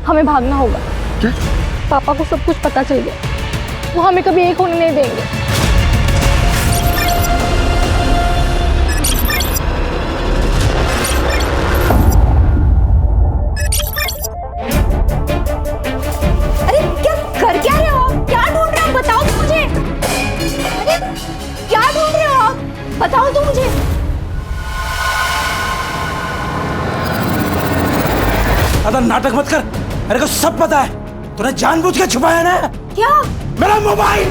हमें भागना होगा। क्या? पापा को सब कुछ पता चल गया, वो हमें कभी एक होने नहीं देंगे। अरे क्या कर रहे हो? क्या ढूंढ रहे हो? बताओ तो मुझे। अरे क्या ढूंढ रहे हो आप? बताओ तो मुझे। अगर नाटक मत कर, मेरे को सब पता है। तूने जानबूझ के छुपाया ना। क्या? मेरा मोबाइल।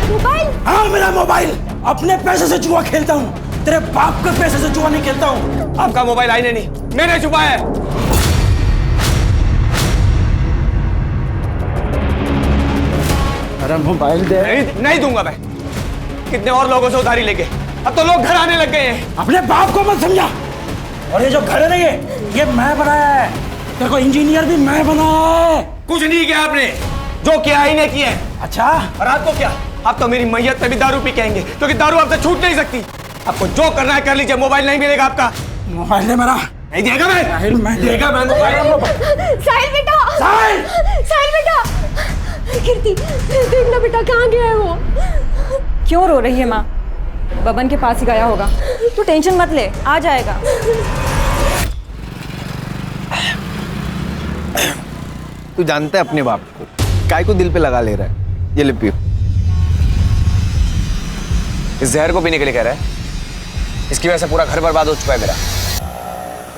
मोबाइल? हाँ, मेरा मोबाइल। अपने पैसे से जुआ खेलता हूँ, तेरे बाप के पैसे से जुआ नहीं खेलता हूँ। आपका मोबाइल आईने नहीं, मैंने छुपाया है। मेरा मोबाइल दे। नहीं दूंगा मैं। कितने और लोगों से उधारी लेके अब तो लोग घर आने लग गए हैं। अपने बाप को मत समझा। और ये जो घर है ना, ये मैं बनाया है। तेरे को इंजीनियर भी मैं बनाया है। कुछ नहीं किया आपने, जो किया ही नहीं किया है। अच्छा, और आपको क्या? आप तो मेरी मैयत पे भी दारू पी के आएंगे, क्योंकि दारू आपसे छूट नहीं सकती। आपको जो करना है कर लीजिए, मोबाइल नहीं मिलेगा आपका। मोबाइल है मेरा। नहीं देगा मैं देगा मैं मोबाइल। साहिल बेटा, साहिल बेटा। कीर्ति देखना बेटा, कहाँ गया है वो? क्यों रो रही है माँ? बबन के पास ही गया होगा, तू टेंशन मत ले, आ जाएगा। तू जानता है अपने बाप को, काय को दिल पे लगा ले रहा है। ये ले पियो। इस जहर को पीने के लिए कह रहा है? इसकी वजह से पूरा घर बर्बाद हो चुका है मेरा।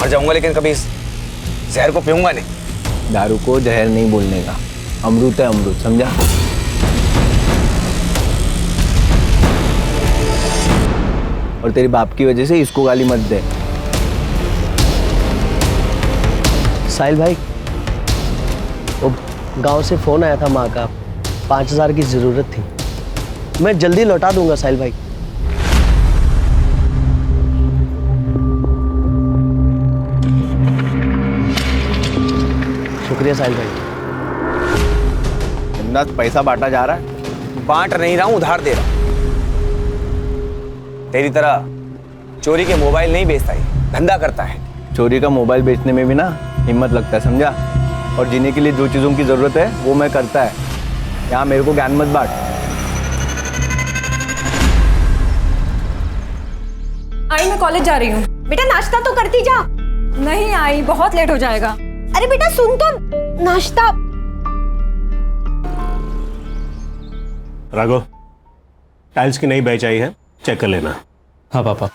मर जाऊंगा लेकिन कभी इस जहर को पीऊंगा नहीं। दारू को जहर नहीं बोलने का, अमृत है अमृत, समझा? और तेरे बाप की वजह से इसको गाली मत दे। साहिल भाई, वो गांव से फोन आया था माँ का, 5,000 की जरूरत थी। मैं जल्दी लौटा दूंगा साहिल भाई। शुक्रिया साहिल भाई। हिम्मत पैसा बांटा जा रहा है। बांट नहीं रहा हूं, उधार दे रहा हूं। तेरी तरह चोरी के मोबाइल नहीं बेचता है, धंधा करता है। चोरी का मोबाइल बेचने में भी ना हिम्मत लगता है, समझा? और जीने के लिए जो चीज़ों की ज़रूरत है वो मैं करता है। यहाँ मेरे को ज्ञान मत बांट। आई मैं कॉलेज जा रही हूँ। बेटा नाश्ता तो करती जा। नहीं आई, बहुत लेट हो जाएगा। अरे बेटा सुन तो, नाश्ता। राघव, टाइल्स की नई बैच आई है, चेक कर लेना। हाँ पापा।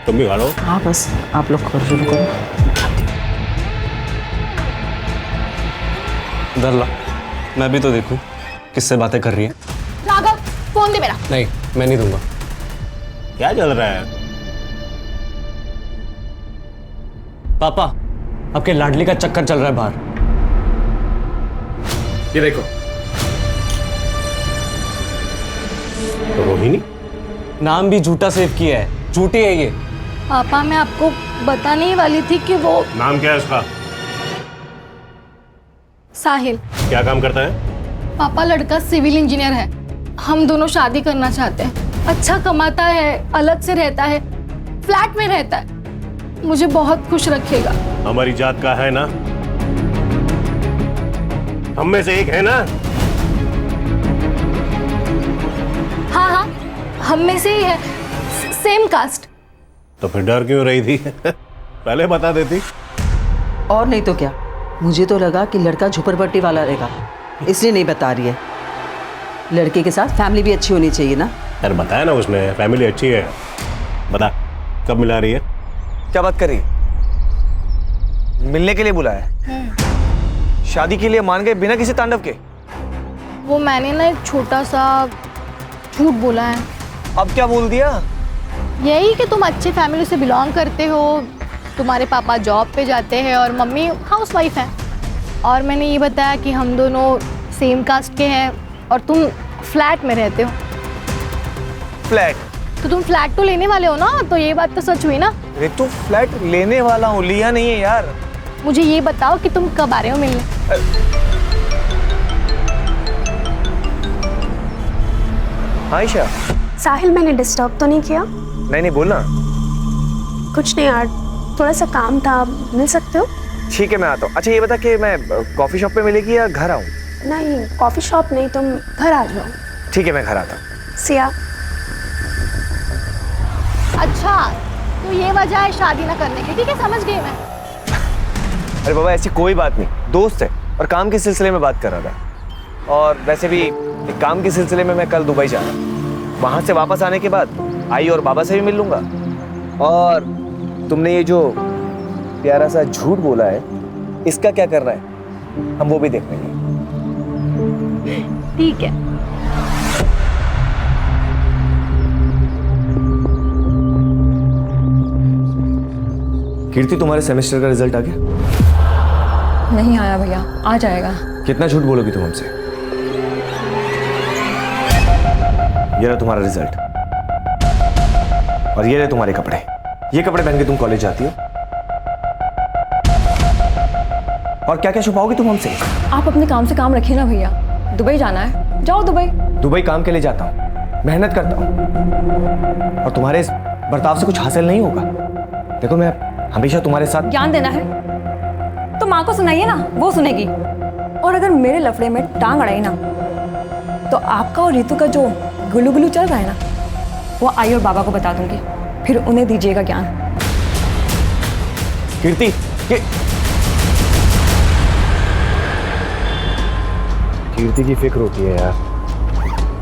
तुम भी खा लो। हाँ बस आप लोग कर शुरू करो। इधर ला, मैं भी तो देखूं किससे बातें कर रही है। राघव, फोन दे मेरा। नहीं, मैं नहीं दूंगा। क्या चल रहा है? पापा, आपके लाडली का चक्कर चल रहा है बाहर। ये देखो। तो रोहिणी? नाम भी झूठा सेव किया है, झूठी है ये। पापा, मैं आपको बताने ही वाली थी कि वो नाम क्या है उसका? साहिल। क्या काम करता है? पापा, लड़का सिविल इंजीनियर है। हम दोनों शादी करना चाहते हैं। अच्छा कमाता है, अलग से रहता है, फ्लैट में रहता है, मुझे बहुत खुश रखेगा। हमारी जात का है ना? हम में से एक है ना? हाँ हाँ, हम में से ही है, सेम कास्ट। तो फिर डर क्यों रही थी? पहले बता देती। और नहीं तो क्या, मुझे तो लगा कि लड़का झुपड़पट्टी वाला रहेगा, इसलिए नहीं बता रही है। लड़के के साथ फैमिली भी अच्छी होनी चाहिए ना। यार बताया ना उसने, फैमिली अच्छी है। बता, कब मिला रही है? क्या बात कर रही है? मिलने के लिए बुलाया है? शादी के लिए मान गए बिना किसी तांडव के? वो मैंने ना एक छोटा सा झूठ बोला है। अब क्या बोल दिया? यही कि तुम अच्छे फैमिली से बिलोंग करते हो, तुम्हारे पापा जॉब पे जाते हैं और मम्मी हाउसवाइफ हैं। और मैंने ये बताया कि हम दोनों सेम कास्ट के हैं और तुम फ्लैट में रहते हो। फ्लैट? तो तुम फ्लैट तो लेने वाले हो ना, तो ये बात तो सच हुई ना। रितु फ्लैट लेने वाला हूँ, लिया नहीं है यार। मुझे ये बताओ कि तुम कब आ रहे हो मिलने? आयशा। साहिल, मैंने डिस्टर्ब तो नहीं किया? नहीं बोलना। कुछ नहीं यार, थोड़ा सा काम था, मिल सकते हो? ठीक है मैं आता हूँ। अच्छा ये बता कि मैं कॉफी शॉप पे मिलेगी या घर आऊँ? नहीं, कॉफी शॉप नहीं, तुम घर आ जाओ। ठीक है मैं घर आता हूँ। सिया। अच्छा, तो ये वजह है शादी ना करने की। ठीक है, समझ गई मैं। अरे बाबा ऐसी कोई बात नहीं, दोस्त है और काम के सिलसिले में बात कर रहा था। और वैसे भी एक काम के सिलसिले में मैं कल दुबई जा रहा हूँ। वहाँ से वापस आने के बाद आई और बाबा से भी मिल लूँगा। और तुमने ये जो प्यारा सा झूठ बोला है, इसका क्या करना है हम वो भी देख लेंगे। ठीक है। कीर्ति तुम्हारे सेमेस्टर का रिजल्ट आ गया? नहीं आया भैया, आ जाएगा। कितना झूठ बोलोगी तुम हमसे? ये रहा तुम्हारा रिजल्ट और ये रहे तुम्हारे कपड़े। ये कपड़े पहन के तुम कॉलेज जाती हो और क्या क्या छुपाओगी तुम हमसे? आप अपने काम से काम रखिए ना भैया। दुबई जाना है, जाओ दुबई। दुबई काम के लिए जाता हूँ, मेहनत करता हूँ और तुम्हारे इस बर्ताव से कुछ हासिल नहीं होगा। देखो मैं हमेशा तुम्हारे साथ। ज्ञान देना है तो माँ को सुनाइए ना, वो सुनेगी। और अगर मेरे लफड़े में टांग अड़ाई ना, तो आपका और रितु का जो गुलू गुलू चल रहा है ना, वो आई और बाबा को बता दूंगी, फिर उन्हें दीजिएगा ज्ञान। कीर्ति कीर्ति की फिक्र होती है यार।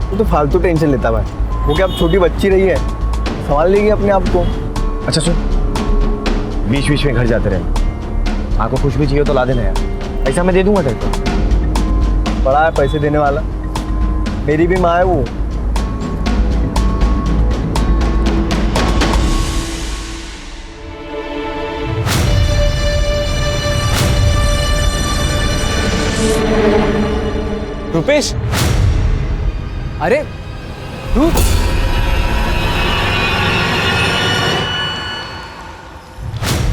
वो तो फालतू टेंशन लेता है। वो क्या अब छोटी बच्ची रही है, संभाल लेगी अपने आप को। अच्छा सुन, बीच बीच में घर जाते रहे, माँ को कुछ भी चाहिए तो ला देना यार, ऐसा मैं दे दूंगा तेरे को। बड़ा है पैसे देने वाला, मेरी भी माँ है वो। रुपेश, अरे तू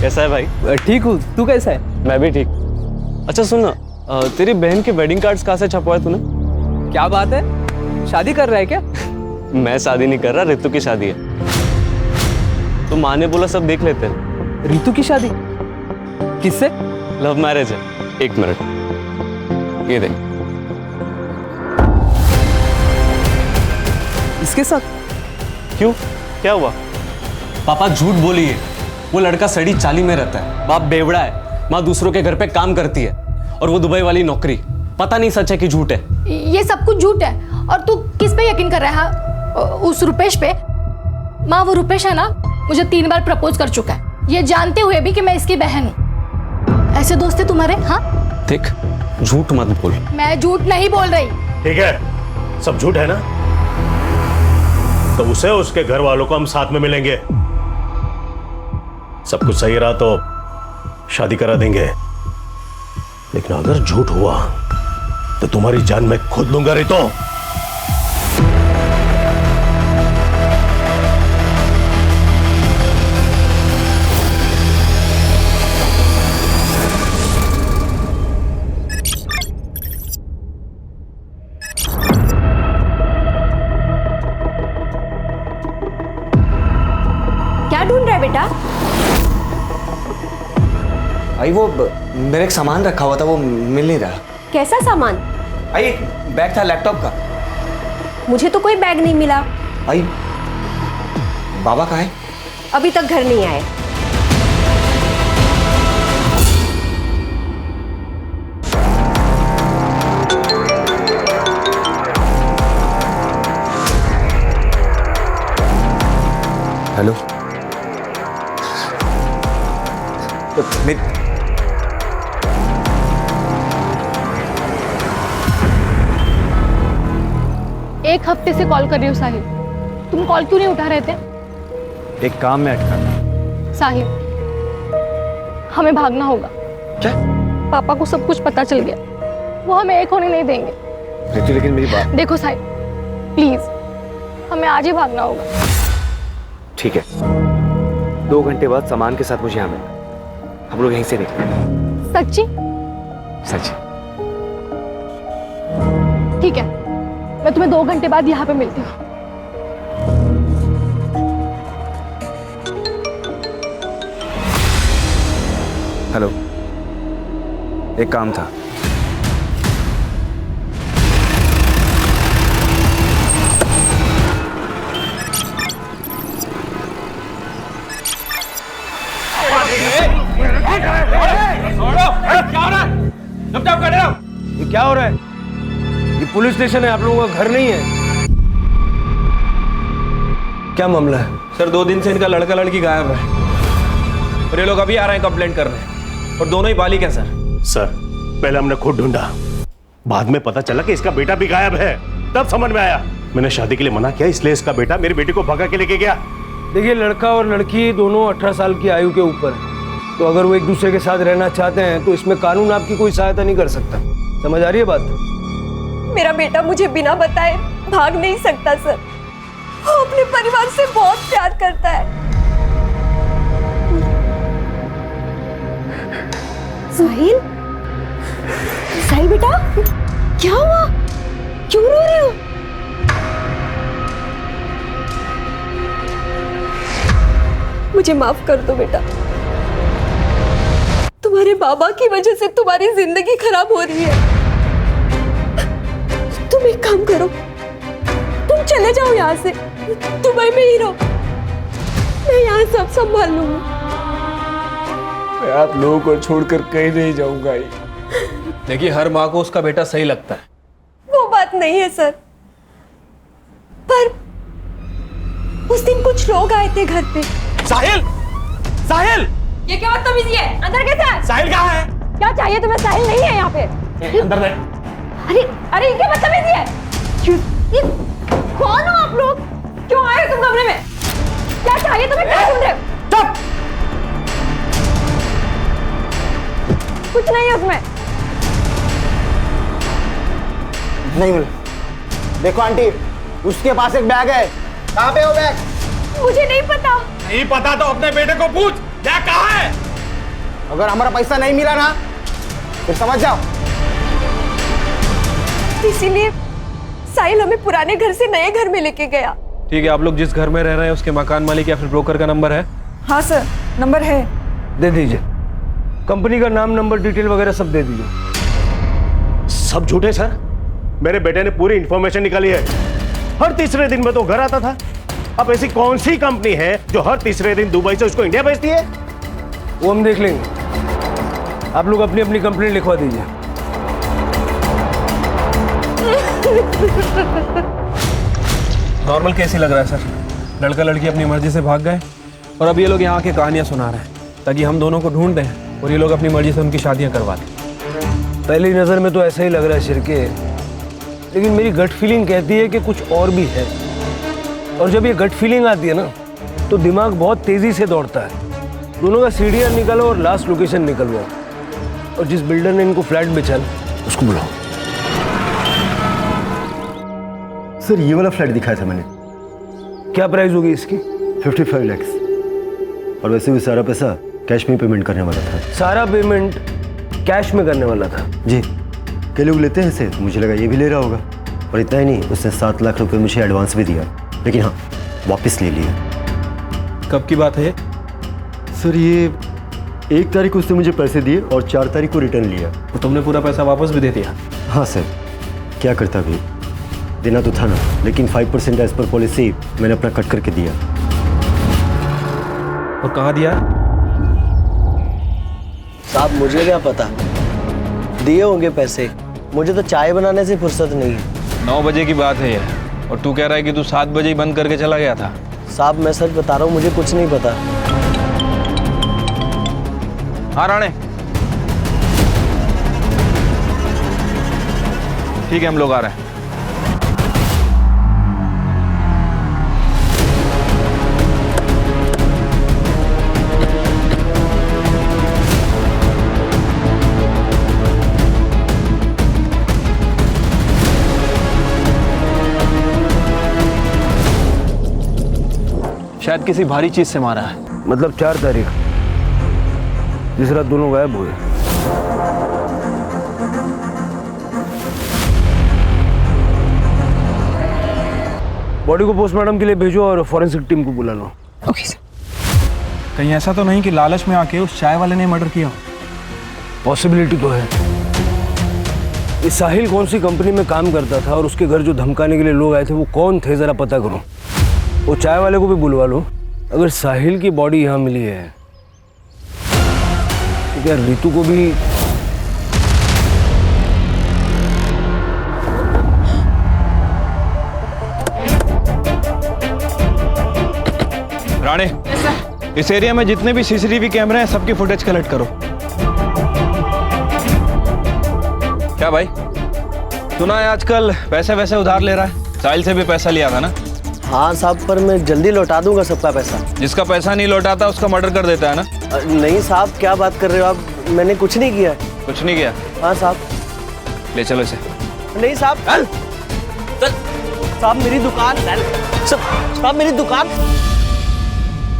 कैसा है भाई? ठीक हूँ, तू कैसा है? मैं भी ठीक। अच्छा सुन ना, तेरी बहन के वेडिंग कार्ड्स कहाँ से छपवाए तूने? क्या बात है, शादी कर रहा है क्या? मैं शादी नहीं कर रहा, रितु की शादी है। तो माँ ने बोला सब देख लेते हैं। रितु की शादी किससे? लव मैरिज है। एक मिनट, ये देख। इसके साथ? क्यों, क्या हुआ? पापा झूठ बोली है। वो लड़का सड़ी चाली में रहता है, बाप बेवड़ा है, माँ दूसरों के घर पे काम करती है और वो दुबई वाली नौकरी। पता नहीं सच है कि झूठ है। ये सब कुछ झूठ है। और तू किस पे यकीन कर रहा है? उस रुपेश पे? माँ वो रुपेश है ना, मुझे 3 बार प्रपोज कर चुका है, ये जानते हुए भी कि मैं इसकी बहन हूँ। ऐसे दोस्त है तुम्हारे? हाँ देख, झूठ मत बोल। मैं झूठ नहीं बोल रही। ठीक है, सब झूठ है ना, तो उसे उसके घर वालों को हम साथ में मिलेंगे। सब कुछ सही रहा तो शादी करा देंगे, लेकिन अगर झूठ हुआ तो तुम्हारी जान मैं खुद लूंगा रितो। क्या ढूंढ रहा है बेटा? आई वो मेरे एक सामान रखा हुआ था, वो मिल नहीं रहा। कैसा सामान? आई एक बैग था लैपटॉप का। मुझे तो कोई बैग नहीं मिला। आई बाबा कहाँ है? अभी तक घर नहीं आए। हेलो एक हफ्ते से कॉल कर रही हूँ साहिल, तुम कॉल क्यों नहीं उठा रहे थे? एक काम में अटका था। साहिल, हमें भागना होगा। क्या? पापा को सब कुछ पता चल गया, वो हमें एक होने नहीं देंगे। रितु लेकिन मेरी बात। देखो साहिल, प्लीज हमें आज ही भागना होगा। ठीक है, 2 घंटे बाद सामान के साथ मुझे यहाँ मिलना। हम लोग यहीं से निकलेंगे। सच्ची? सच। ठीक है, मैं तुम्हें 2 घंटे बाद यहाँ पे मिलती हूँ। हेलो, एक काम था। ये क्या हो रहा है? ये पुलिस स्टेशन है, आप लोगों का घर नहीं है। क्या मामला है? सर 2 दिन से इनका लड़का लड़की गायब है और ये लोग अभी आ रहे हैं कंप्लेंट करने, और दोनों ही बालिग हैं सर। सर, पहले हमने खुद ढूंढा, बाद में पता चला कि इसका बेटा भी गायब है। तब समझ में आया। मैंने शादी के लिए मना किया, इसलिए इसका बेटा मेरी बेटी को भगा के लेके गया। देखिए, लड़का और लड़की दोनों 18 साल की आयु के ऊपर है, तो अगर वो एक दूसरे के साथ रहना चाहते हैं तो इसमें कानून आपकी कोई सहायता नहीं कर सकता। समझ आ रही है बात? मेरा बेटा मुझे बिना बताए भाग नहीं सकता सर। वो अपने परिवार से बहुत प्यार करता है। साहिल, साहिल बेटा, क्या हुआ? क्यों रो रहे हो? मुझे माफ कर दो बेटा, तुम्हारे बाबा की वजह से तुम्हारी जिंदगी खराब हो रही है। तुम एक काम करो, तुम चले जाओ यहाँ से, दुबई में ही रहो, मैं यहाँ सब संभाल लूंगी। मैं आप लोगों को छोड़कर कहीं नहीं जाऊंगा। देखिए, हर माँ को उसका बेटा सही लगता है। वो बात नहीं है सर, पर उस दिन कुछ लोग आए थे घर पे। साहिल! साहिल! ये क्या बदतमीजी है? अंदर कैसे है? साहिल कहाँ है? क्या चाहिए तुम्हें? साहिल नहीं है यहाँ पे। अंदर नहीं। अरे अरे, ये क्या बदतमीजी है? ये कौन हो आप लोग? क्यों आए हो तुम कमरे में? क्या चाहिए तुम्हें? क्या ढूंढ रहे हो? चुप! कुछ नहीं है उसमें। नहीं मिला। देखो आंटी, उसके पास एक बैग है। कहाँ पे वो बैग? मुझे नहीं पता। नहीं पता तो अपने बेटे को पूछ, क्या कहाँ है? अगर हमारा पैसा नहीं मिला ना, फिर समझ जाओ। इसीलिए साहिल हमें पुराने घर से नए घर में लेके गया। ठीक है, आप लोग जिस घर में रह रहे हैं उसके मकान मालिक या फिर ब्रोकर का नंबर है? हाँ सर, नंबर है। दे दीजिए। कंपनी का नाम, नंबर, डिटेल वगैरह सब दे दीजिए। सब झूठे सर। मेरे बेटे ने पूरी इंफॉर्मेशन निकाली है। हर तीसरे दिन में तो घर आता था। अब ऐसी कौन सी कंपनी है जो हर तीसरे दिन दुबई से उसको इंडिया भेजती है? वो हम देख लेंगे। आप लोग अपनी अपनी कंप्लेंट लिखवा दीजिए। नॉर्मल केस ही लग रहा है सर। लड़का लड़की अपनी मर्जी से भाग गए और अब ये लोग यहाँ आके कहानियां सुना रहे हैं ताकि हम दोनों को ढूंढ दें और ये लोग अपनी मर्जी से उनकी शादियां करवा दें। पहली नज़र में तो ऐसा ही लग रहा है शिरके, लेकिन मेरी गट फीलिंग कहती है कि कुछ और भी है। और जब ये गट फीलिंग आती है ना, तो दिमाग बहुत तेज़ी से दौड़ता है। दोनों का सीडीआर निकालो और लास्ट लोकेशन निकलवाओ, और जिस बिल्डर ने इनको फ्लैट बेचा उसको बुलाओ। सर, ये वाला फ्लैट दिखाया था मैंने। क्या प्राइस होगी इसकी? 55 लाख। और वैसे भी सारा पैसा कैश में पेमेंट करने वाला था। सारा पेमेंट कैश में करने वाला था? जी। कई लोग लेते हैं इसे, तो मुझे लगा ये भी ले रहा होगा। और इतना ही नहीं, उसने 7 लाख रुपए मुझे एडवांस भी दिया, लेकिन हाँ, वापस ले लिया। कब की बात है? सर, ये 1 तारीख को उसने मुझे पैसे दिए और 4 तारीख को रिटर्न लिया। तो तुमने पूरा पैसा वापस भी दे दिया? हाँ सर, क्या करता भी, देना तो था ना, लेकिन 5% एज पर पॉलिसी मैंने अपना कट करके दिया। और कहाँ दिया? साहब, मुझे क्या पता, दिए होंगे पैसे। मुझे तो चाय बनाने से फुर्सत नहीं है। 9 बजे की बात है ये, और तू कह रहा है कि तू 7 बजे ही बंद करके चला गया था। साहब, मैं सच बता रहा हूँ, मुझे कुछ नहीं पता। हाँ राणे, ठीक है, हम लोग आ रहे हैं। शायद किसी भारी चीज से मारा है। मतलब 4 तारीख, जिस रात दोनों गायब हुए। बॉडी को पोस्टमार्टम के लिए भेजो और फॉरेंसिक टीम को बुला लो। Okay sir. कहीं ऐसा तो नहीं कि लालच में आके उस चाय वाले ने मर्डर किया? पॉसिबिलिटी तो है। ये साहिल कौन सी कंपनी में काम करता था और उसके घर जो धमकाने के लिए लोग आए थे वो कौन थे, जरा पता करो। वो चाय वाले को भी बुलवा लो। अगर साहिल की बॉडी यहाँ मिली है तो क्या रितु को भी? राणे, इस एरिया में जितने भी सीसीटीवी कैमरे हैं सबकी फुटेज कलेक्ट करो। क्या भाई, सुना है आजकल पैसे वैसे उधार ले रहा है? साहिल से भी पैसा लिया था ना? हाँ साहब, पर मैं जल्दी लौटा दूंगा सबका पैसा। जिसका पैसा नहीं लौटाता उसका मर्डर कर देता है ना? नहीं साहब, क्या बात कर रहे हो आप? मैंने कुछ नहीं किया। कुछ नहीं किया? हाँ साहब। ले चलो इसे। नहीं साहब, साहब मेरी दुकान, साहब मेरी दुकान।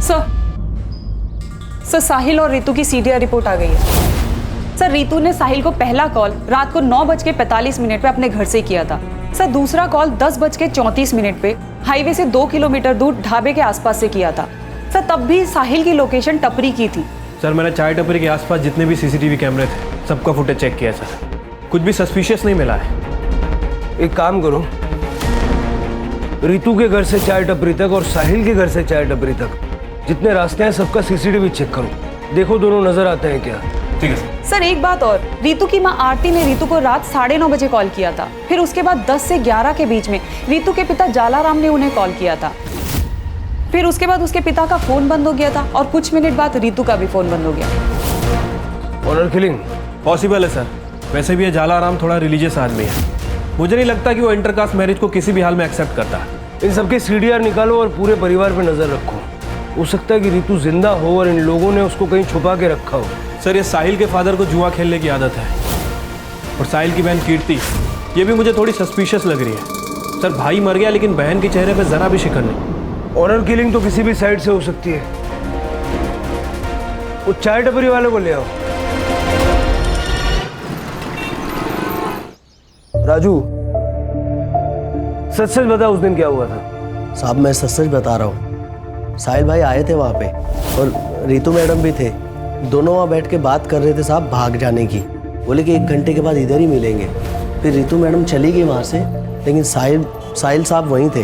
सर साहिल और रितु की सीडीआर रिपोर्ट आ गई है। सर रितु ने साहिल को पहला कॉल रात को 9:45 पे अपने घर से किया था। सर दूसरा कॉल 10:34 पे हाईवे से 2 किलोमीटर दूर ढाबे के आसपास से किया था। सर तब भी साहिल की लोकेशन टपरी की थी। सर मैंने चाय टपरी के आसपास जितने भी सीसीटीवी कैमरे थे सबका फुटेज चेक किया सर, कुछ भी सस्पिशियस नहीं मिला है। एक काम करो, रितु के घर से चाय टपरी तक और साहिल के घर से चाय टपरी तक जितने रास्ते हैं सबका सीसीटीवी चेक करो, देखो दोनों नजर आते हैं क्या। ठीक है सर एक बात और, रितु की मां आरती ने रितु को रात 9:30 बजे कॉल किया था। फिर उसके बाद 10 से 11 के बीच में रितु के पिता जालाराम ने उन्हें कॉल किया था। फिर उसके बाद उसके पिता का फोन बंद हो गया था और कुछ मिनट बाद रितु का भी फोन बंद हो गया। ऑनर किलिंग पॉसिबल है सर। वैसे भी ये जालाराम थोड़ा रिलीजियस आदमी है, मुझे नहीं लगता कि वो इंटरकास्ट मैरिज को किसी भी हाल में एक्सेप्ट करता है। इन सबके सीडीआर निकालो और पूरे परिवार पे नजर रखो। हो सकता है कि रितु जिंदा हो और इन लोगों ने उसको कहीं छुपा के रखा हो। सर ये साहिल के फादर को जुआ खेलने की आदत है और साहिल की बहन कीर्ति, ये भी मुझे थोड़ी सस्पिशियस लग रही है। सर भाई मर गया लेकिन बहन के चेहरे पे जरा भी शिकन नहीं। ऑनर किलिंग तो किसी भी साइड से हो सकती है। वो चाय टपरी वाले को ले आओ। राजू सच सच बता, उस दिन क्या हुआ था? साहब मैं सच सच बता रहा हूँ, साहिल भाई आए थे वहाँ पे और रितु मैडम भी थे। दोनों वहाँ बैठ के बात कर रहे थे साहब भाग जाने की। बोले कि 1 घंटे के बाद इधर ही मिलेंगे। फिर रितु मैडम चली गई वहाँ से, लेकिन साहिल साहब वहीं थे।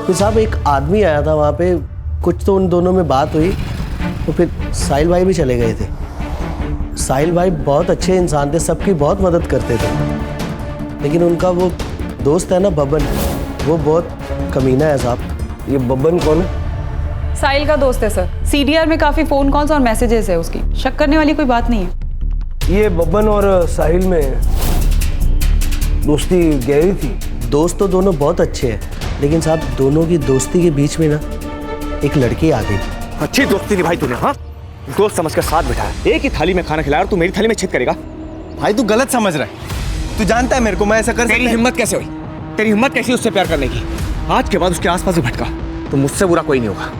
फिर साहब एक आदमी आया था वहाँ पे, कुछ तो उन दोनों में बात हुई तो फिर साहिल भाई भी चले गए थे। साहिल भाई बहुत अच्छे इंसान थे, सबकी बहुत मदद करते थे, लेकिन उनका वो दोस्त है ना बब्बन, वो बहुत कमीना है साहब। ये बब्बन कौन है? साहिल का दोस्त है सर। सीडीआर में काफी फोन कॉल्स और मैसेजेस है उसकी, शक करने वाली कोई बात नहीं है। ये बब्बन और साहिल में दोस्ती गहरी थी? दोस्त तो दोनों बहुत अच्छे हैं, लेकिन साहब दोनों की दोस्ती के बीच में ना एक लड़की आ गई। अच्छी दोस्ती निभाई तूने, हाँ? दोस्त समझ कर साथ बैठाया, एक ही थाली में खाना खिलाया और तू मेरी थाली में छेद करेगा? भाई तू गलत समझ रहा है। तू जानता है मेरे को, मैं ऐसा कर तेरी हिम्मत कैसे हुई? तेरी हिम्मत कैसी उससे प्यार करने की? आज के बाद उसके आसपास भी भटका तो मुझसे बुरा कोई नहीं होगा,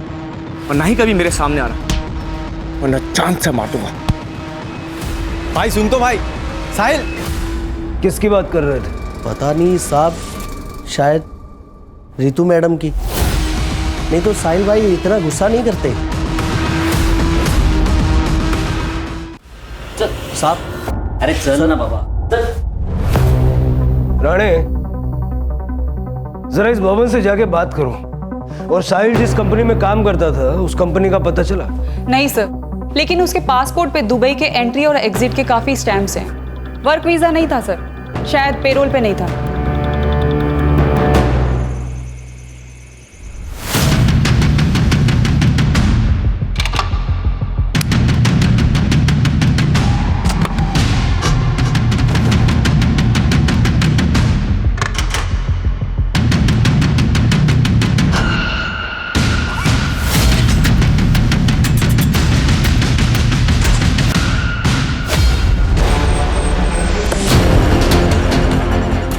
और ना ही कभी मेरे सामने आना, वरना चांद से मार दूंगा। भाई सुन तो भाई, साहिल किसकी बात कर रहे थे? पता नहीं साहब, शायद रितु मैडम की। नहीं तो साहिल भाई इतना गुस्सा नहीं करते साहब। अरे चल ना बाबा। राणे जरा इस भवन से जाके बात करो। और साहिल जिस कंपनी में काम करता था उस कंपनी का पता चला? नहीं सर, लेकिन उसके पासपोर्ट पे दुबई के एंट्री और एग्जिट के काफी स्टैम्प्स हैं। वर्क वीजा नहीं था सर, शायद पेरोल पे नहीं था।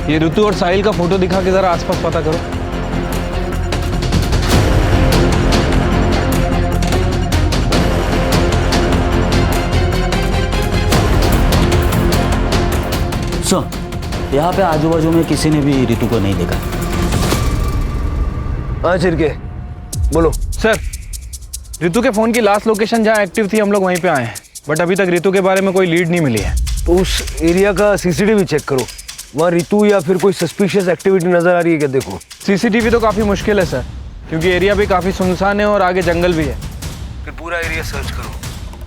ये ऋतु और साहिल का फोटो दिखा के जरा आसपास पता करो। सर यहाँ पे आजू बाजू में किसी ने भी रितु को नहीं देखा। हाँ चिरके बोलो। सर रितु के फ़ोन की लास्ट लोकेशन जहाँ एक्टिव थी हम लोग वहीं पे आए हैं, बट अभी तक रितु के बारे में कोई लीड नहीं मिली है। तो उस एरिया का सीसीटीवी चेक करो, वहाँ रितु या फिर कोई सस्पिशियस एक्टिविटी नजर आ रही है क्या? देखो सीसीटीवी तो काफ़ी मुश्किल है सर, क्योंकि एरिया भी काफ़ी सुनसान है और आगे जंगल भी है। फिर पूरा एरिया सर्च करो,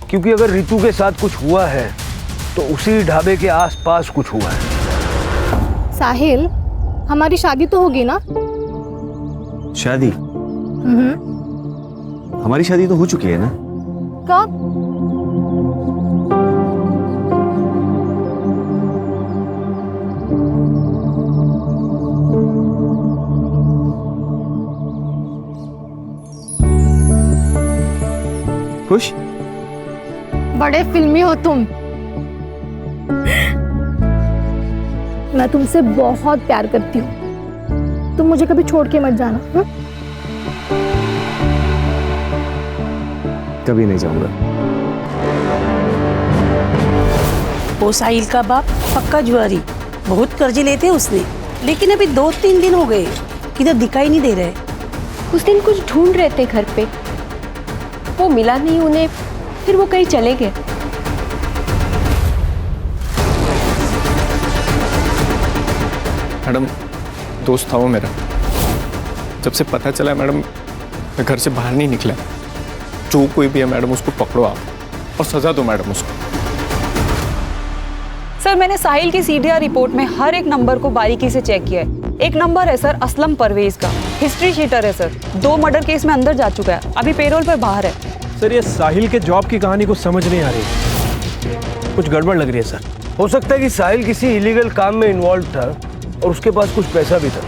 क्योंकि अगर रितु के साथ कुछ हुआ है तो उसी ढाबे के आसपास कुछ हुआ है। साहिल, हमारी शादी तो होगी ना? शादी? हमारी शादी तो हो चुकी है ना? कब? खुश? बड़े फिल्मी हो तुम। मैं तुमसे बहुत प्यार करती हूँ, तुम मुझे कभी छोड़ के मत जाना। कभी नहीं जाऊंगा। वो साहिल का बाप पक्का जुआरी, बहुत कर्जे लेते उसने, लेकिन अभी 2-3 दिन हो गए किधर दिखाई नहीं दे रहे। उस दिन कुछ ढूंढ रहे थे घर पे, वो मिला नहीं उन्हें, फिर वो कहीं चले गए। मैडम दोस्त था वो मेरा, जब से पता चला मैडम मैं घर से बाहर नहीं निकला। जो कोई भी है मैडम उसको पकड़ो आप और सजा दो मैडम उसको। सर मैंने साहिल की सीडीआर रिपोर्ट में हर एक नंबर को बारीकी से चेक किया है। एक नंबर है सर असलम परवेज का, हिस्ट्री शीटर है सर, 2 मर्डर केस में अंदर जा चुका है, अभी पेरोल पर बाहर है। सर ये साहिल के जॉब की कहानी को समझ नहीं आ रही, कुछ गड़बड़ लग रही है सर। हो सकता है कि साहिल किसी इलीगल काम में इन्वॉल्व था और उसके पास कुछ पैसा भी था।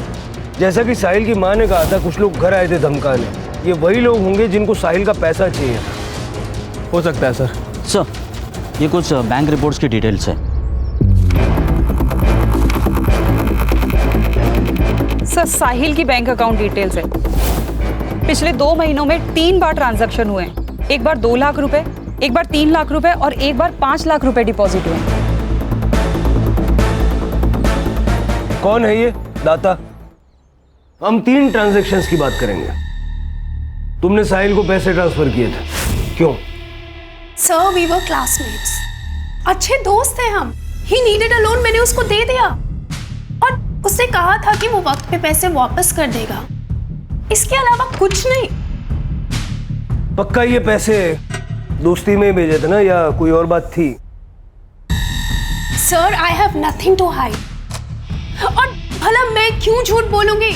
जैसा कि साहिल की माँ ने कहा था, कुछ लोग घर आए थे धमकाने, ये वही लोग होंगे जिनको साहिल का पैसा चाहिए था। हो सकता है सर। सर ये कुछ बैंक रिपोर्ट्स की डिटेल्स है। सर साहिल की बैंक अकाउंट डिटेल्स है। पिछले 2 महीनों में 3 बार ट्रांजैक्शन हुए हैं, एक बार 2 लाख रुपए, एक बार 3 लाख रुपए और एक बार 5 लाख रुपए डिपॉजिट हुए। कौन है ये दाता? हम 3 ट्रांजैक्शंस की बात करेंगे। तुमने साहिल को पैसे ट्रांसफर किए थे, क्यों? सर वी वर क्लासमेट्स, अच्छे दोस्त हैं हम। ही नीडेड अ लोन, मैंने उसको दे दिया और उसने कहा था कि वो वक्त पे पैसे वापस कर देगा, इसके अलावा कुछ नहीं। पक्का ये पैसे दोस्ती में भेजे थे ना, या कोई और बात थी? Sir I have nothing to hide, और भला मैं क्यों झूठ बोलूंगी?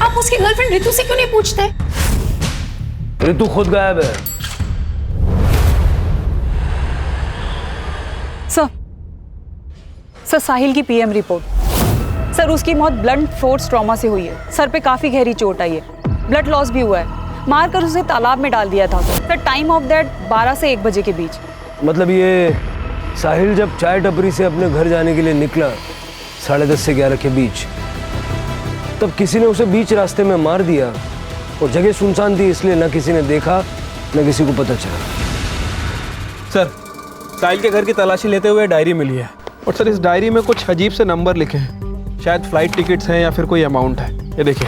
आप उसकी गर्लफ्रेंड रितु से क्यों नहीं पूछते? रितु खुद गायब है। सर साहिल की पीएम रिपोर्ट। सर उसकी मौत ब्लंट फोर्स ट्रॉमा से हुई है, सर पे काफी गहरी चोट आई है, ब्लड लॉस भी हुआ है, मारकर उसे तालाब में डाल दिया था। सर टाइम ऑफ दैट 12 से 1 बजे के बीच। मतलब ये साहिल जब चाय टपरी से अपने घर जाने के लिए निकला 10:30 से 11 के बीच, तब किसी ने उसे बीच रास्ते में मार दिया और जगह सुनसान थी, इसलिए न किसी ने देखा न किसी को पता चला। सर साहिल के घर की तलाशी लेते हुए डायरी मिली है, और सर इस डायरी में कुछ अजीब से नंबर लिखे हैं, शायद फ्लाइट टिकट्स हैं या फिर कोई अमाउंट है। ये देखिए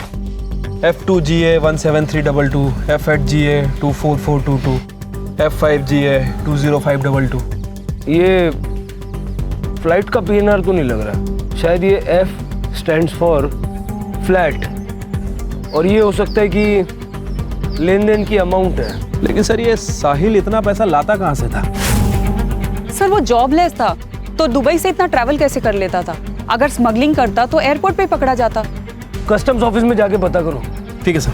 F2GA 17322, F8GA 24422, F5GA 20522। ये फ्लाइट का PNR तो नहीं लग रहा, शायद ये F स्टैंड्स फॉर फ्लैट, और ये हो सकता है कि लेन देन की अमाउंट है। लेकिन सर ये साहिल इतना पैसा लाता कहाँ से था? सर वो जॉबलेस था, तो दुबई से इतना ट्रैवल कैसे कर लेता था? अगर स्मगलिंग करता तो एयरपोर्ट पे पकड़ा जाता। कस्टम्स ऑफिस में जाके पता करो। ठीक है सर।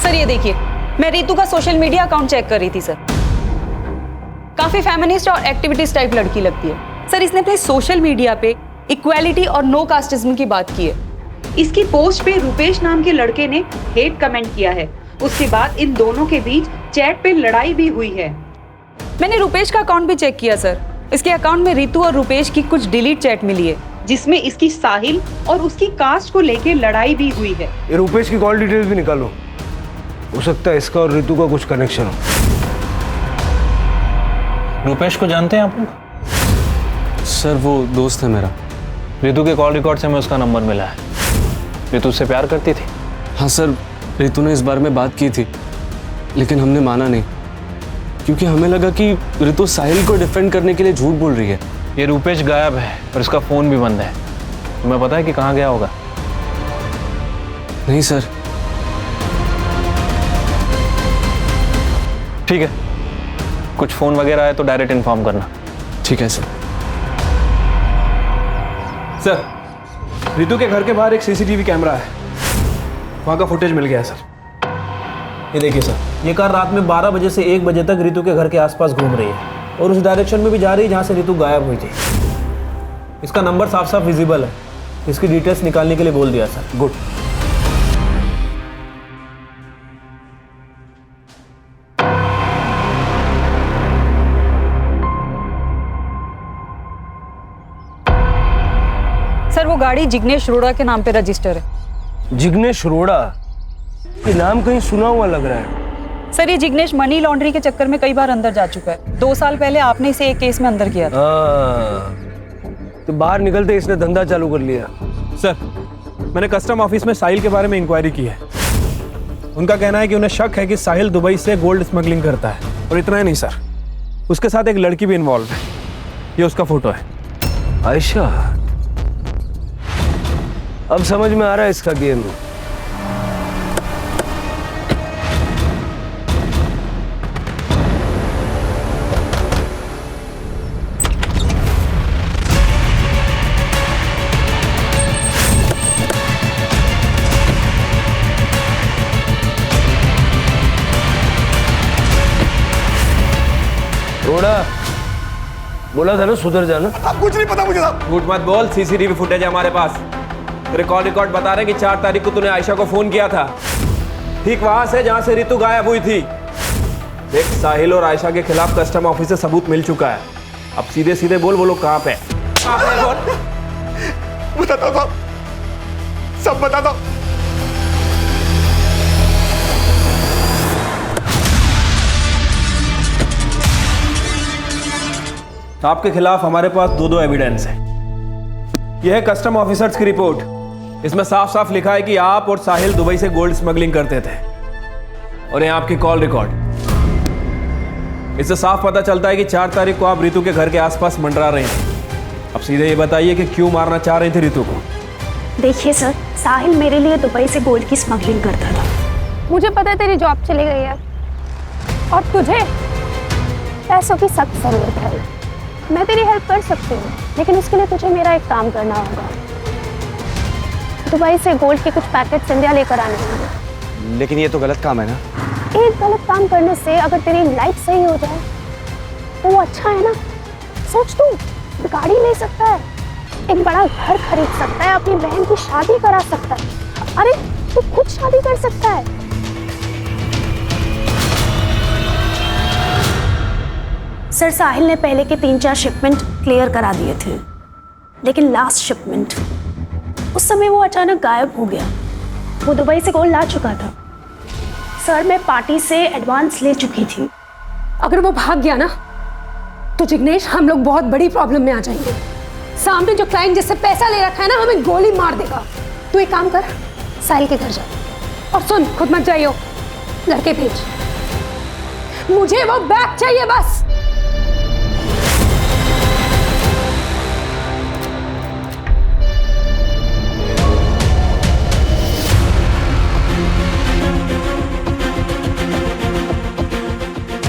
सर ये देखिए, मैं रितु का सोशल मीडिया अकाउंट चेक कर रही थी सर, काफी फेमिनिस्ट और एक्टिविटीज टाइप लड़की लगती है। सर इसने अपने सोशल मीडिया पे इक्वालिटी और नो कास्टिज्म की बात की है। इसकी पोस्ट पे रुपेश नाम के लड़के ने हेट कमेंट किया है, उसके बाद इन दोनों के बीच चैट पे लड़ाई भी हुई है। मैंने रुपेश का अकाउंट भी चेक किया सर, इसके अकाउंट में रितु और रुपेश की कुछ डिलीट चैट मिली है, जिसमें इसकी साहिल और उसकी कास्ट को लेके लड़ाई भी हुई है। ये रुपेश की कॉल डिटेल्स भी निकालो, हो सकता है इसका और रितु का कुछ कनेक्शन हो। रुपेश को जानते हैं आप लोग? सर वो दोस्त है मेरा। रितु के कॉल रिकॉर्ड से मैं उसका नंबर मिला है। रितु उससे प्यार करती थी? हाँ सर, रितु ने इस बारे में बात की थी, लेकिन हमने माना नहीं, क्योंकि हमें लगा कि रितु साहिल को डिफेंड करने के लिए झूठ बोल रही है। ये रुपेश गायब है और इसका फ़ोन भी बंद है। तुम्हें पता है कि कहाँ गया होगा? नहीं सर। ठीक है, कुछ फ़ोन वगैरह आए तो डायरेक्ट इन्फॉर्म करना। ठीक है सर। सर, रितु के घर के बाहर एक सीसीटीवी कैमरा है, वहाँ का फुटेज मिल गया है सर। ये देखिए सर, ये कार रात में 12 बजे से 1 बजे तक रितु के घर के आसपास घूम रही है और उस डायरेक्शन में भी जा रही है जहाँ से रितु गायब हुई थी। इसका नंबर साफ साफ विजिबल है। इसकी डिटेल्स निकालने के लिए बोल दिया सर। गुड। सर वो गाड़ी जिग्नेश अरोड़ा के नाम पे रजिस्टर है। जिग्नेश अरोड़ा? ये नाम कहीं सुना हुआ लग रहा है। सर ये जिग्नेश मनी लॉन्ड्री के चक्कर में कई बार अंदर जा चुका है। 2 साल पहले आपने इसे एक केस में अंदर किया था। तो बाहर निकलते इसने धंधा चालू कर लिया। सर, मैंने कस्टम ऑफिस में साहिल के बारे में इंक्वायरी की है। उनका कहना है कि उन्हें शक है कि साहिल दुबई से गोल्ड स्मगलिंग करता है। और इतना ही नहीं सर, उसके साथ एक लड़की भी इन्वॉल्व है। ये उसका फोटो है। आयशा? अब समझ में आ रहा है इसका गेम। बोला था ना सुधर जाना। अब कुछ नहीं पता मुझे। झूठ मत बोल, सीसीटीवी फुटेज है हमारे पास। तेरे कॉल रिकॉर्ड बता रहे हैं कि 4 तारीख को तूने आयशा को फोन किया था, ठीक वहां से जहां से रितु गायब हुई थी। देख, साहिल और आयशा के खिलाफ कस्टम ऑफिस से सबूत मिल चुका है। अब सीधे सीधे बोल, वो लोग कहां पे? बताता हूं, सब बताता हूं। आपके खिलाफ हमारे पास 2 एविडेंस है। यह है कस्टम ऑफिसर्स की रिपोर्ट। इसमें साफ साफ लिखा है कि आप और साहिल दुबई से गोल्ड स्मगलिंग करते थे। और ये आपकी कॉल रिकॉर्ड। इससे साफ पता चलता है कि 4 तारीख को आप रितु के घर के आसपास मंडरा रहे हैं। अब सीधे ये बताइए कि क्यों मारना चाह रही थी रितु को? देखिए सर, साहिल मेरे लिए दुबई से गोल्ड की स्मगलिंग करता था। मुझे पता है तेरी जॉब चली गई है और तुझे पैसों की सख्त जरूरत है। मैं तेरी हेल्प कर सकती हूँ, लेकिन उसके लिए तुझे मेरा एक काम करना होगा। दुबई से गोल्ड के कुछ पैकेट्स इंडिया लेकर आने होंगे। लेकिन ये तो गलत काम है ना। एक गलत काम करने से अगर तेरी लाइफ सही हो जाए तो वो अच्छा है ना। सोच, तू गाड़ी ले सकता है, एक बड़ा घर खरीद सकता है, अपनी बहन की शादी करा सकता है। अरे तू खुद शादी कर सकता है। सर, साहिल ने पहले के 3-4 शिपमेंट क्लियर करा दिए थे, लेकिन लास्ट शिपमेंट उस समय वो अचानक गायब हो गया। वो दुबई से गोल्ड ला चुका था। सर, मैं पार्टी से एडवांस ले चुकी थी। अगर वो भाग गया ना तो जिग्नेश हम लोग बहुत बड़ी प्रॉब्लम में आ जाएंगे। सामने जो क्लाइंट जिससे पैसा ले रखा है ना, हमें गोली मार देगा। तू एक काम कर, साहिल के घर जा और सुन, खुद मत जाइयो, लड़के भेज। मुझे वो बैग चाहिए बस।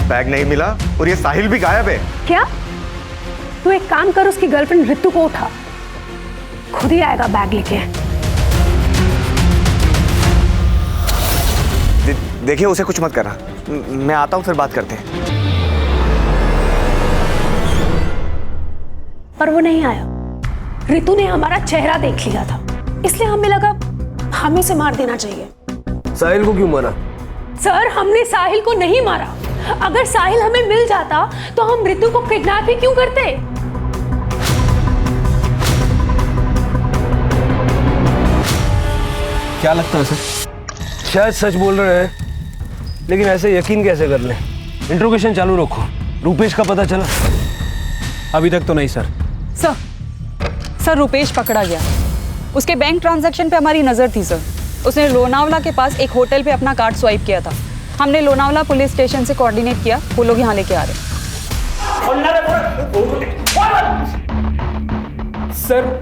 बैग नहीं मिला और ये साहिल भी गायब है। क्या? तू एक काम कर, उसकी गर्लफ्रेंड रितु को उठा, खुद ही आएगा बैग लेके। देखिए, उसे कुछ मत करना। मैं आता हूं, फिर बात करते हैं। पर वो नहीं आया। रितु ने हमारा चेहरा देख लिया था, इसलिए हमें लगा हमें इसे मार देना चाहिए। साहिल को क्यों मारा? सर, हमने साहिल को नहीं मारा। अगर साहिल हमें मिल जाता तो हम रितु को किडनैप ही क्यों करते? क्या लगता है सर? शायद सच बोल रहे हैं, लेकिन ऐसे यकीन कैसे कर लें? इंट्रोगेशन चालू रखो। रूपेश का पता चला? अभी तक तो नहीं सर। सर रुपेश पकड़ा गया। उसके बैंक ट्रांजैक्शन पे हमारी नज़र थी सर। उसने लोनावला के पास एक होटल पे अपना कार्ड स्वाइप किया था। हमने लोनावला पुलिस स्टेशन से कोऑर्डिनेट किया, वो लोग यहाँ लेके आ रहे हैं।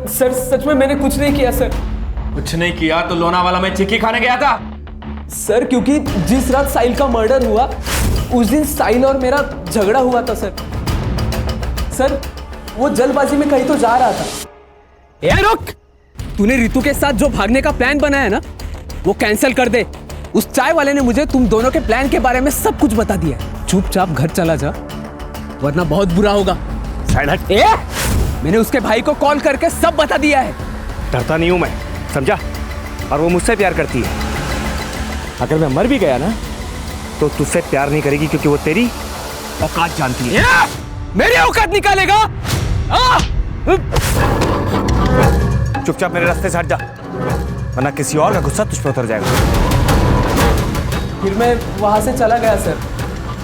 सर सच में मैंने कुछ नहीं किया सर। कुछ नहीं किया तो लोनावाला में चिक्की खाने गया था? सर क्योंकि जिस रात साहिल का मर्डर हुआ उस दिन साहिल और मेरा झगड़ा हुआ था सर। सर वो जल्दबाजी में कहीं तो जा रहा था। ए रुक! तूने रितु के साथ जो भागने का प्लान बनाया ना, वो कैंसिल कर दे। उस चाय वाले ने मुझे तुम दोनों के प्लान के बारे में सब कुछ बता दिया। चुपचाप घर चला जा, वरना बहुत बुरा होगा। साइड हट। मैंने उसके भाई को कॉल करके सब बता दिया है। डरता नहीं हूं मैं, समझा? और वो मुझसे प्यार करती है। अगर मैं मर भी गया ना तो तुझसे प्यार नहीं करेगी, क्योंकि वो तेरी औकात जानती है। मेरी औकात निकालेगा? चुपचाप मेरे रास्ते से हट जा, वरना किसी और का गुस्सा तुझ पर उतर जाएगा। फिर मैं वहां से चला गया सर।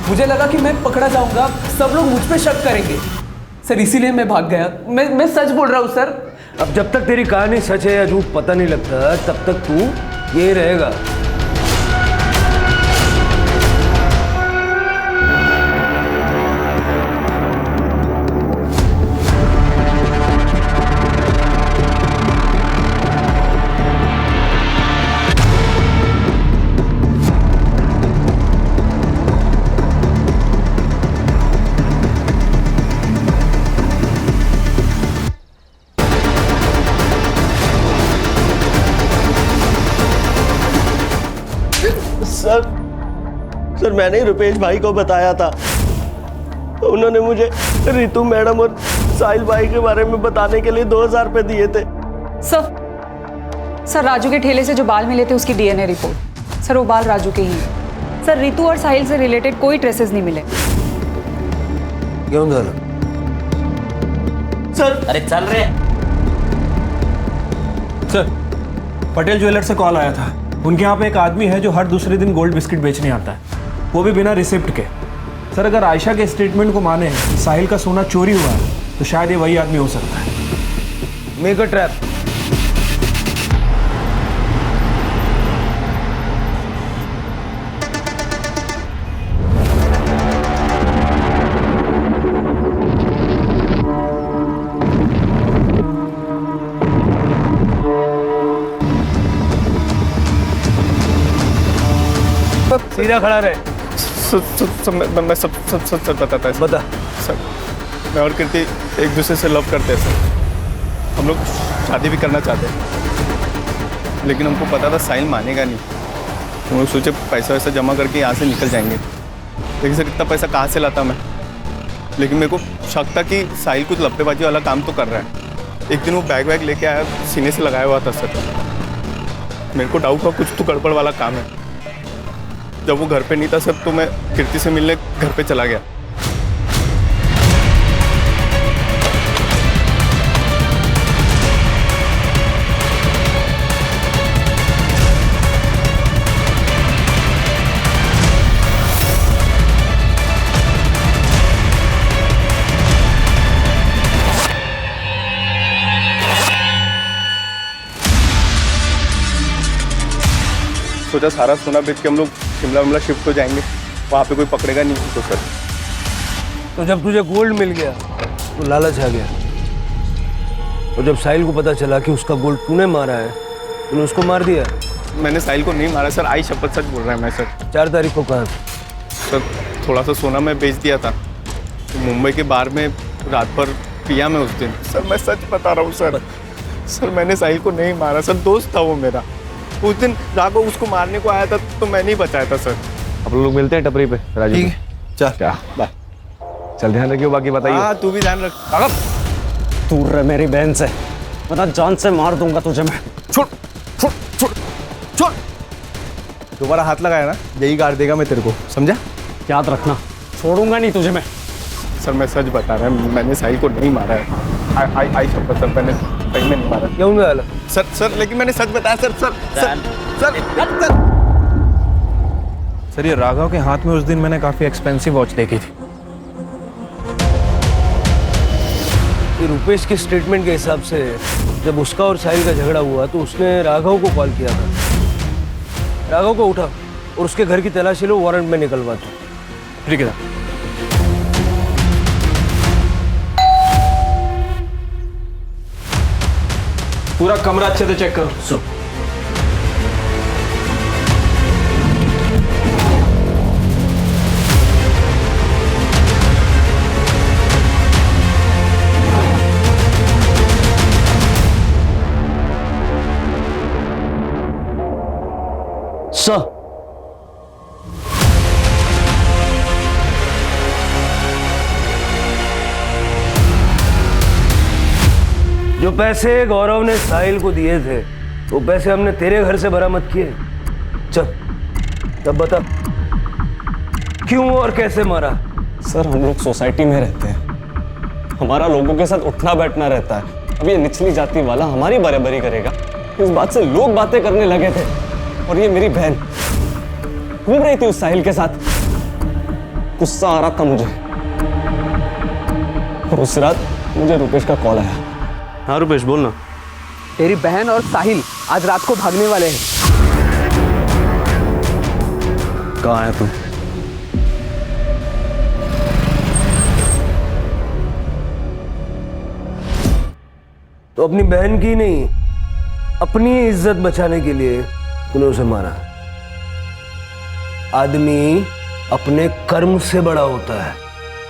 मुझे लगा कि मैं पकड़ा जाऊंगा, सब लोग मुझ पे शक करेंगे सर, इसीलिए मैं भाग गया। मैं सच बोल रहा हूँ सर। अब जब तक तेरी कहानी सच है या झूठ पता नहीं लगता, तब तक तू ये रहेगा। सर मैंने ही रुपेश भाई को बताया था, तो उन्होंने मुझे रितु मैडम और साहिल भाई के बारे में बताने के लिए 2000 रुपए दिए थे। सर राजू के ठेले से जो बाल मिले थे उसकी डीएनए रिपोर्ट। सर वो बाल राजू के ही हैं। सर रितु और साहिल से रिलेटेड कोई ट्रेसेस नहीं मिले। क्यों झालं? सर अरे चल रे। सर पटेल ज्वेलर से कॉल आया था। उनके यहाँ पे एक आदमी है जो हर दूसरे दिन गोल्ड बिस्किट बेचने आता है, वो भी बिना रिसिप्ट के। सर अगर आयशा के स्टेटमेंट को माने कि साहिल का सोना चोरी हुआ है, तो शायद ये वही आदमी हो सकता है। Make a trap. सीधा खड़ा रहे। मैं सब बताता है। बता। सर मैं और कीर्ति एक दूसरे से लव करते हैं सर। हम लोग शादी भी करना चाहते हैं, लेकिन हमको पता था साहिल मानेगा नहीं। हम लोग सोचे पैसा वैसा जमा करके यहाँ से निकल जाएंगे, लेकिन सर इतना पैसा कहाँ से लाता मैं। लेकिन मेरे को शक था कि साहिल कुछ लपटेबाजी वाला काम तो कर रहा है। एक दिन वो बैग वैग लेके आया, सीने से लगाया हुआ था सर। मेरे को डाउट हुआ कुछ तो गड़बड़ वाला काम है। जब वो घर पे नहीं था सर, तो मैं कीर्ति से मिलने घर पे चला गया। सोचा सारा सोना बेच के हम लोग शिमला शिफ्ट हो जाएंगे, वहाँ पे कोई पकड़ेगा नहीं तो सर। तो जब तुझे गोल्ड मिल गया तो लालच आ गया, और जब साहिल को पता चला कि उसका गोल्ड तूने मारा है, तूने उसको मार दिया। मैंने साहिल को नहीं मारा सर, आई शपथ सच बोल रहा है मैं सर। 4 तारीख को कहा सर थोड़ा सा सोना मैं बेच दिया था, तो मुंबई के बार में रात भर पिया मैं उस दिन। सर मैं सच बता रहा हूँ सर। सर मैंने साहिल को नहीं मारा सर, दोस्त था वो मेरा। उस दिन राघव उसको मारने को आया था तो मैं नहीं बचाया था सर। अब लोग मिलते हैं टपरी पे राजू। ठीक है चल क्या बाय। चल ध्यान रखियो, बाकी बताइए। हाँ तू भी ध्यान रख। दूर रह मेरी बहन से, वरना जान से मार दूंगा तुझे मैं। छोड़ छोड़ छोड़ छोड़। दोबारा हाथ लगाया ना, यही गाड़ देगा मैं तेरे को, समझा? याद रखना, छोड़ूंगा नहीं तुझे मैं। सर मैं सच बता रहा हूँ, मैंने साहिल को नहीं मारा है। आई शपथ सर, मैंने सही में नहीं मारा। क्यों नहीं? सर लेकिन मैंने सच बताया सर। सर ये राघव के हाथ में उस दिन मैंने काफ़ी एक्सपेंसिव वॉच देखी थी, कि रुपेश के स्टेटमेंट के हिसाब से जब उसका और साहिल का झगड़ा हुआ तो उसने राघव को कॉल किया था। राघव को उठा और उसके घर की तलाशी लो, वारंट में निकलवा दो। ठीक है। पूरा कमरा अच्छे से चेक करो। सर, जो पैसे गौरव ने साहिल को दिए थे वो पैसे हमने तेरे घर से बरामद किए। चल तब बता क्यों और कैसे मारा। सर हम लोग सोसाइटी में रहते हैं, हमारा लोगों के साथ उठना बैठना रहता है। अब ये निचली जाति वाला हमारी बराबरी करेगा, इस बात से लोग बातें करने लगे थे। और ये मेरी बहन घूम रही थी उस साहिल के साथ, गुस्सा आ रहा था मुझे। और उस रात मुझे रुपेश का कॉल आया। हाँ रुपेश बोलना। तेरी बहन और साहिल आज रात को भागने वाले हैं। कहाँ है तू? तो अपनी बहन की नहीं, अपनी इज्जत बचाने के लिए तूने उसे मारा। आदमी अपने कर्म से बड़ा होता है,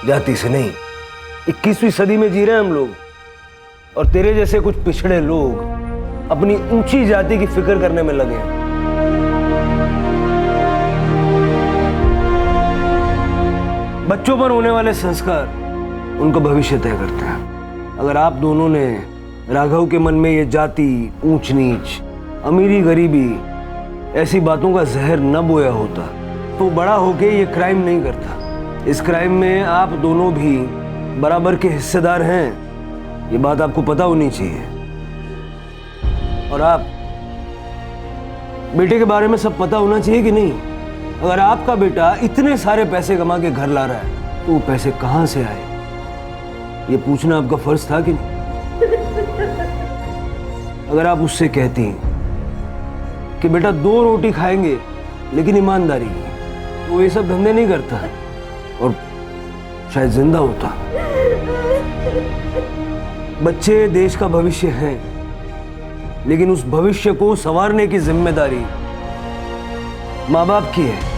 जाति से नहीं। 21वीं सदी में जी रहे हैं हम लोग, और तेरे जैसे कुछ पिछड़े लोग अपनी ऊंची जाति की फिक्र करने में लगे हैं। बच्चों पर होने वाले संस्कार उनका भविष्य तय करते हैं। अगर आप दोनों ने राघव के मन में ये जाति, ऊंच नीच, अमीरी गरीबी ऐसी बातों का जहर न बोया होता तो बड़ा होके ये क्राइम नहीं करता। इस क्राइम में आप दोनों भी बराबर के हिस्सेदार हैं, ये बात आपको पता होनी चाहिए। और आप बेटे के बारे में सब पता होना चाहिए कि नहीं। अगर आपका बेटा इतने सारे पैसे कमा के घर ला रहा है तो वो पैसे कहां से आए, ये पूछना आपका फर्ज था कि नहीं। अगर आप उससे कहती कि बेटा 2 रोटी खाएंगे लेकिन ईमानदारी की, तो वो ये सब धंधे नहीं करता और शायद जिंदा होता। बच्चे देश का भविष्य हैं, लेकिन उस भविष्य को संवारने की जिम्मेदारी माँ बाप की है।